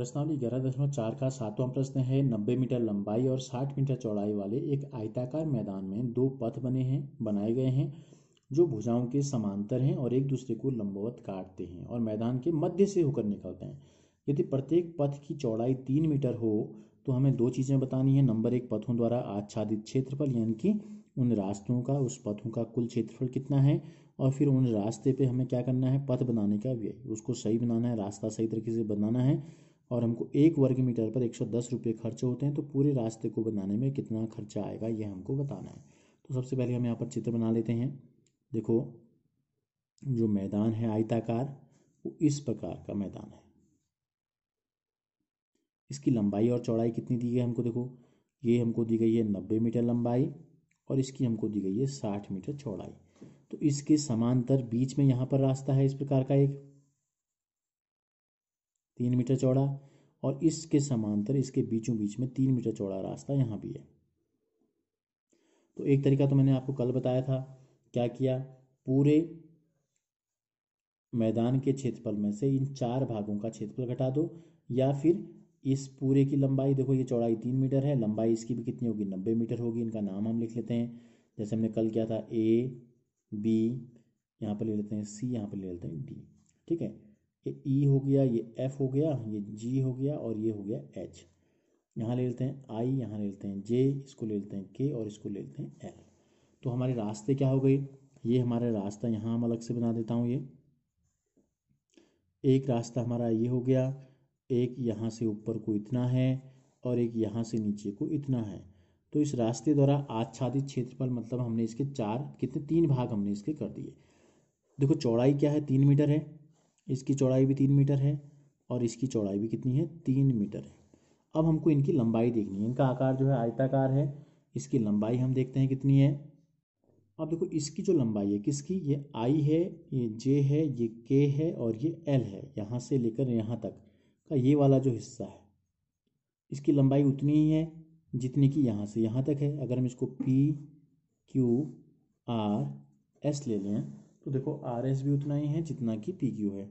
प्रश्नावली 11.4 का 7वां प्रश्न है। 90 मीटर लंबाई और 60 मीटर चौड़ाई वाले एक आयताकार मैदान में दो पथ बनाए गए हैं जो भुजाओं के समांतर हैं और एक दूसरे को लंबवत काटते हैं और मैदान के मध्य से होकर निकलते हैं। यदि प्रत्येक पथ की चौड़ाई 3 मीटर हो तो हमें दो चीज़ें बतानी है। नंबर 1, पथों द्वारा आच्छादित क्षेत्रफल यानी कि उन रास्तों का, उस पथों का कुल क्षेत्रफल कितना है, और फिर उन रास्ते पे हमें क्या करना है, पथ बनाने का व्यय, उसको सही बनाना है, रास्ता सही तरीके से बनाना है। और हमको 1 वर्ग मीटर पर 110 रुपये खर्च होते हैं, तो पूरे रास्ते को बनाने में कितना खर्चा आएगा ये हमको बताना है। तो सबसे पहले हम यहाँ पर चित्र बना लेते हैं। देखो, जो मैदान है आयताकार, वो इस प्रकार का मैदान है। इसकी लंबाई और चौड़ाई कितनी दी गई है हमको, देखो ये हमको दी गई है 90 मीटर लंबाई और इसकी हमको दी गई है 60 मीटर चौड़ाई। तो इसके समांतर बीच में यहाँ पर रास्ता है इस प्रकार का एक 3 मीटर चौड़ा, और इसके समांतर इसके बीचों बीच में 3 मीटर चौड़ा रास्ता यहाँ भी है। तो एक तरीका तो मैंने आपको कल बताया था, क्या किया, पूरे मैदान के क्षेत्रफल में से इन 4 भागों का क्षेत्रफल घटा दो, या फिर इस पूरे की लंबाई, देखो ये चौड़ाई 3 मीटर है, लंबाई इसकी भी कितनी होगी, 90 मीटर होगी। इनका नाम हम लिख लेते हैं, जैसे हमने कल किया था, ए बी, यहाँ पर ले लेते हैं सी, यहाँ पर ले लेते हैं डी। ठीक है, ये ई हो गया, ये एफ हो गया, ये जी हो गया, और ये हो गया एच। यहाँ ले लेते हैं आई, यहाँ ले लेते हैं जे, इसको ले लेते हैं के, और इसको ले लेते हैं एल। तो हमारे रास्ते क्या हो गए, ये हमारा रास्ता यहाँ हम अलग से बना देता हूँ। ये एक रास्ता हमारा ये हो गया, एक यहाँ से ऊपर को इतना है और एक यहाँ से नीचे को इतना है। तो इस रास्ते द्वारा आच्छादित क्षेत्रफल, मतलब हमने इसके 3 भाग हमने इसके कर दिए। देखो चौड़ाई क्या है, 3 मीटर है, इसकी चौड़ाई भी 3 मीटर है, और इसकी चौड़ाई भी कितनी है, 3 मीटर है। अब हमको इनकी लंबाई देखनी है। इनका आकार जो है आयताकार है, इसकी लंबाई हम देखते हैं कितनी है। अब देखो इसकी जो लंबाई है किसकी, ये आई है, ये जे है, ये के है, और ये एल है। यहाँ से लेकर यहाँ तक का ये वाला जो हिस्सा है, इसकी लंबाई उतनी ही है जितनी कि यहाँ से यहाँ तक है। अगर हम इसको पी क्यू आर एस ले लें तो देखो आर एस भी उतना ही है जितना कि पी क्यू है।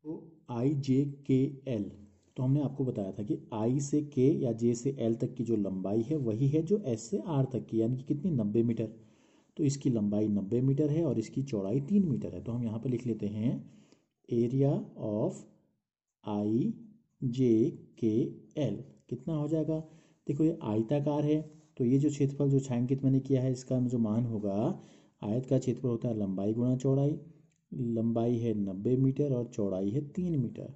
तो आई जे के एल, तो हमने आपको बताया था कि आई से के या जे से एल तक की जो लंबाई है वही है जो एस से आर तक की, यानी कि कितनी, 90 मीटर। तो इसकी लंबाई 90 मीटर है और इसकी चौड़ाई 3 मीटर है। तो हम यहाँ पर लिख लेते हैं एरिया ऑफ आई जे के एल कितना हो जाएगा। देखो ये आयताकार है, तो ये जो क्षेत्रफल जो छायांकित मैंने किया है, इसका जो मान होगा, आयत का क्षेत्रफल होता है लंबाई गुणा चौड़ाई। लंबाई है 90 मीटर और चौड़ाई है 3 मीटर।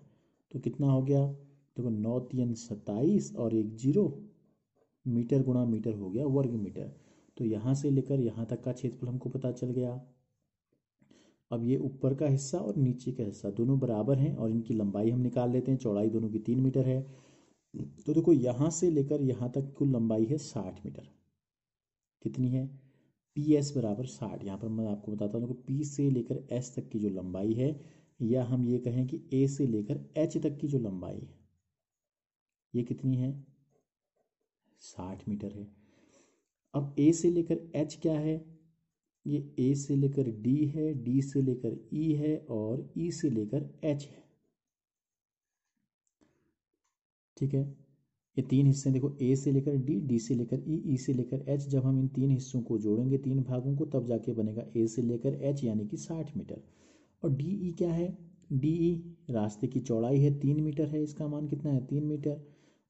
तो कितना हो गया, देखो 9 3 27 और 1 0, मीटर गुणा मीटर हो गया वर्ग मीटर। तो यहाँ से लेकर यहाँ तक का क्षेत्रफल हमको पता चल गया। अब ये ऊपर का हिस्सा और नीचे का हिस्सा दोनों बराबर हैं और इनकी लंबाई हम निकाल लेते हैं। चौड़ाई दोनों की 3 मीटर है। तो देखो यहाँ से लेकर यहाँ तक कुल लंबाई है 60 मीटर। कितनी है, पी एस बराबर 60। यहाँ पर मैं आपको बताता हूँ, देखो पी से लेकर एस तक की जो लंबाई है, या हम ये कहें कि ए से लेकर एच तक की जो लंबाई है, ये कितनी है, 60 मीटर है। अब ए से लेकर एच क्या है, ये ए से लेकर डी है, डी से लेकर ई है, और ई से लेकर एच है। ठीक है, ये 3 हिस्से देखो, ए से लेकर डी, डी से लेकर ई, ई से लेकर एच। जब हम इन 3 हिस्सों को जोड़ेंगे, 3 भागों को, तब जाके बनेगा ए से लेकर एच, यानी कि 60 मीटर। और डी ई क्या है, डी ई रास्ते की चौड़ाई है, 3 मीटर है, इसका मान कितना है, 3 मीटर।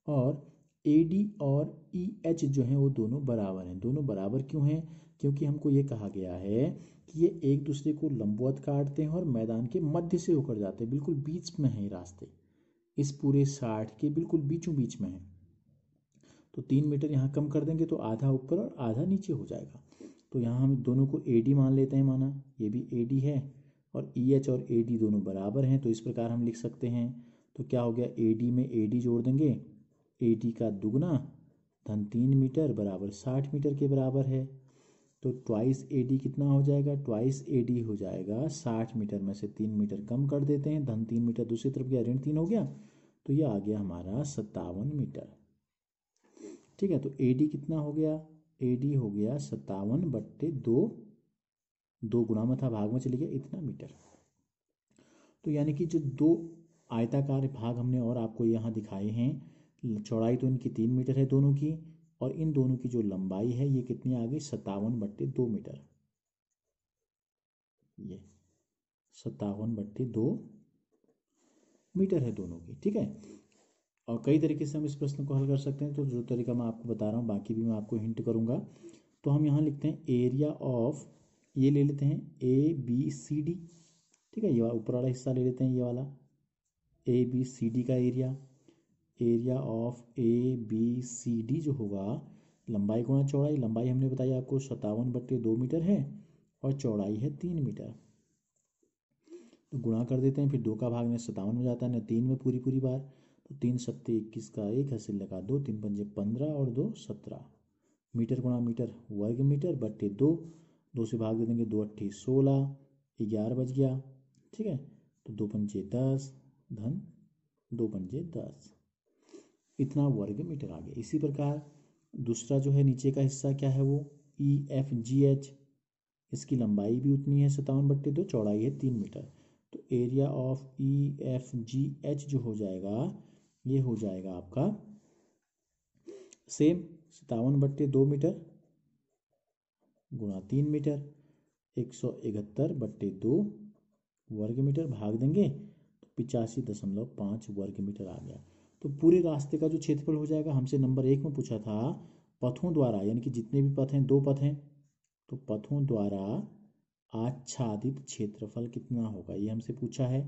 और ए डी और ई एच जो है वो दोनों बराबर हैं। दोनों बराबर क्यों हैं, क्योंकि हमको ये कहा गया है कि ये एक दूसरे को लंबवत काटते हैं और मैदान के मध्य से होकर जाते हैं, बिल्कुल बीच में है रास्ते, इस पूरे 60 के बिल्कुल बीचों बीच में है। तो 3 मीटर यहाँ कम कर देंगे तो आधा ऊपर और आधा नीचे हो जाएगा। तो यहाँ हम दोनों को ए डी मान लेते हैं, माना ये भी ए डी है, और ई एच और ए डी दोनों बराबर हैं। तो इस प्रकार हम लिख सकते हैं। तो क्या हो गया, ए डी में ए डी जोड़ देंगे, ए डी का दुगना धन 3 मीटर बराबर 60 मीटर के बराबर है। तो ट्वाइस ए डी कितना हो जाएगा, ट्वाइस ए डी हो जाएगा 60 मीटर में से 3 मीटर कम कर देते हैं, धन 3 मीटर दूसरी तरफ गया, ऋण 3 हो गया, तो ये आ गया हमारा 57 मीटर। ठीक है, तो ए डी कितना हो गया, ए डी हो गया 57/2, 2 गुणा में था, भाग में चले गया, इतना मीटर। तो यानी कि जो 2 आयताकार भाग हमने और आपको यहाँ दिखाए हैं। चौड़ाई तो इनकी 3 मीटर है दोनों की, और इन दोनों की जो लंबाई है ये कितनी आ गई 57/2 मीटर। ये 57/2 मीटर है दोनों की, ठीक है। और कई तरीके से हम इस प्रश्न को हल कर सकते हैं, तो जो तरीका मैं आपको बता रहा हूँ बाकी भी मैं आपको हिंट करूँगा। तो हम यहाँ लिखते हैं एरिया ऑफ, ये ले लेते हैं ABCD, ठीक है। ये ऊपर वाला हिस्सा ले लेते हैं, ये वाला ABCD का एरिया ऑफ ABCD जो होगा लंबाई गुणा चौड़ाई। लंबाई हमने बताया आपको 57/2 मीटर है और चौड़ाई है 3 मीटर। तो गुणा कर देते हैं, फिर 2 का भाग में 57 हो जाता है, न 3 में पूरी पूरी बार। तो 3 सत्ते 21 का 1 हासिल लगा 2, 3 पंजे 15 और 2 17। मीटर गुणा मीटर वर्ग मीटर बट्टे 2, 2 से भाग दे देंगे, 2 अट्ठी 16, 11 बच गया, ठीक है। तो 2 पंजे 10 धन 2 पंजे 10, इतना वर्ग मीटर आ गया। इसी प्रकार दूसरा जो है नीचे का हिस्सा क्या है, वो EFGH, इसकी लंबाई भी उतनी है 57/2, चौड़ाई है 3 मीटर। तो एरिया ऑफ EFGH जो हो जाएगा, ये हो जाएगा आपका सेम 57/2 मीटर गुणा 3 मीटर, 171/2 वर्ग मीटर, भाग देंगे तो 85.5 वर्ग मीटर आ गया। तो पूरे रास्ते का जो क्षेत्रफल हो जाएगा, हमसे नंबर 1 में पूछा था पथों द्वारा, यानी कि जितने भी पथ हैं, 2 पथ हैं, तो पथों द्वारा आच्छादित क्षेत्रफल कितना होगा, ये हमसे पूछा है।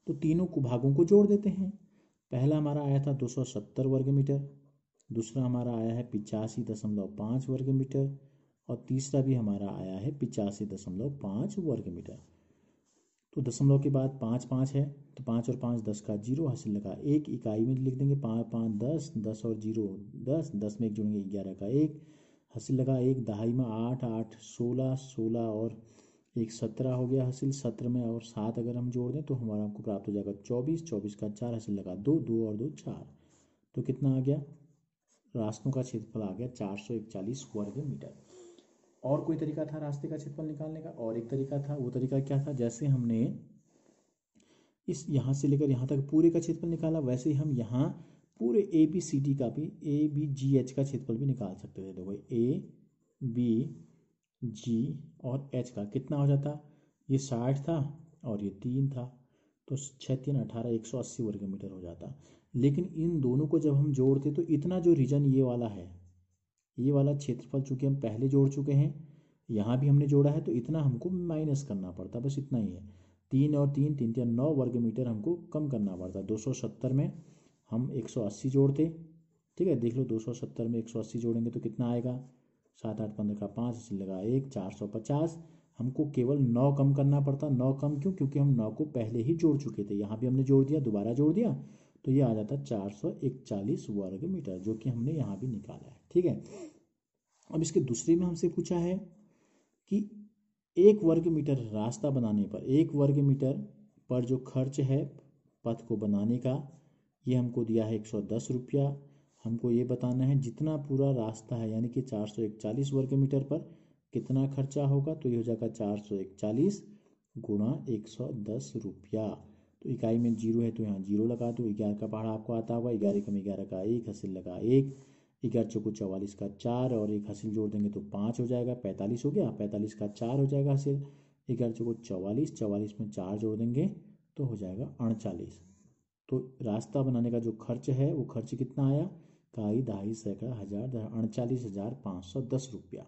तो तीनों को भागों को जोड़ देते हैं। पहला हमारा आया था 270 वर्ग मीटर, दूसरा हमारा आया है 85.5 वर्ग मीटर, और तीसरा भी हमारा आया है 85.5 वर्ग मीटर। तो दशमलव के बाद 5 5 है, तो 5 और 5 10 का 0 हासिल लगा 1, इकाई में लिख देंगे 5 5 10, 10 और 0 10, 10 में 1 जोड़ेंगे 11 का 1 हासिल लगा 1, दहाई में 8 8 16, 16 और 1 17 हो गया हासिल। 17 में और 7 अगर हम जोड़ दें तो हमारा आपको प्राप्त हो जाएगा 24, 24 का 4 हासिल लगा 2, 2 और 2 4। तो कितना आ गया, रास्तों का क्षेत्रफल आ गया 441 वर्ग मीटर। और कोई तरीका था रास्ते का क्षेत्रफल निकालने का, और एक तरीका था, वो तरीका क्या था, जैसे हमने इस यहाँ से लेकर यहाँ तक पूरे का क्षेत्रफल निकाला, वैसे ही हम यहाँ पूरे ABCD का भी ABGH का क्षेत्रफल भी निकाल सकते थे। देखो ABG और H का कितना हो जाता, ये 60 था और ये 3 था, तो 6 3 18, 180 वर्ग मीटर हो जाता। लेकिन इन दोनों को जब हम जोड़ते तो इतना जो रीजन ये वाला है, ये वाला क्षेत्रफल चूंकि हम पहले जोड़ चुके हैं, यहाँ भी हमने जोड़ा है, तो इतना हमको माइनस करना पड़ता, बस इतना ही है। 3 और 3 3 3 9 वर्ग मीटर हमको कम करना पड़ता। 270 में हम 180 जोड़ते, ठीक है। देख लो 270 में 180 जोड़ेंगे तो कितना आएगा, 7 8 15 का 5 इसलिए लगा 1, 450। हमको केवल 9 कम करना पड़ता। 9 कम क्यों, क्योंकि हम 9 को पहले ही जोड़ चुके थे, यहाँ भी हमने जोड़ दिया, दोबारा जोड़ दिया, तो ये आ जाता 441 वर्ग मीटर, जो कि हमने यहाँ भी निकाला है, ठीक है। अब इसके दूसरे में हमसे पूछा है कि 1 वर्ग मीटर रास्ता बनाने पर, 1 वर्ग मीटर पर जो खर्च है पथ को बनाने का, ये हमको दिया है 110 रुपया। हमको ये बताना है जितना पूरा रास्ता है, यानी कि 441 वर्ग मीटर पर कितना खर्चा होगा, तो ये हो जाएगा 441 गुणा 110 रुपया। तो इकाई में 0 है तो यहाँ 0 लगा दो, 11 का पहाड़ा आपको आता होगा, 11 कम 11 का 1 हासिल लगा 1, 11 चौको 44 का 4 और 1 हासिल जोड़ देंगे तो 5 हो जाएगा, 45 हो गया, 45 का 4 हो जाएगा हासिल, 11 चौको 44, 44 में 4 जोड़ देंगे तो हो जाएगा 38। तो रास्ता बनाने का जो खर्च है वो खर्च कितना आया, काई दहाई सैकड़ा हज़ार 39,510 रुपया।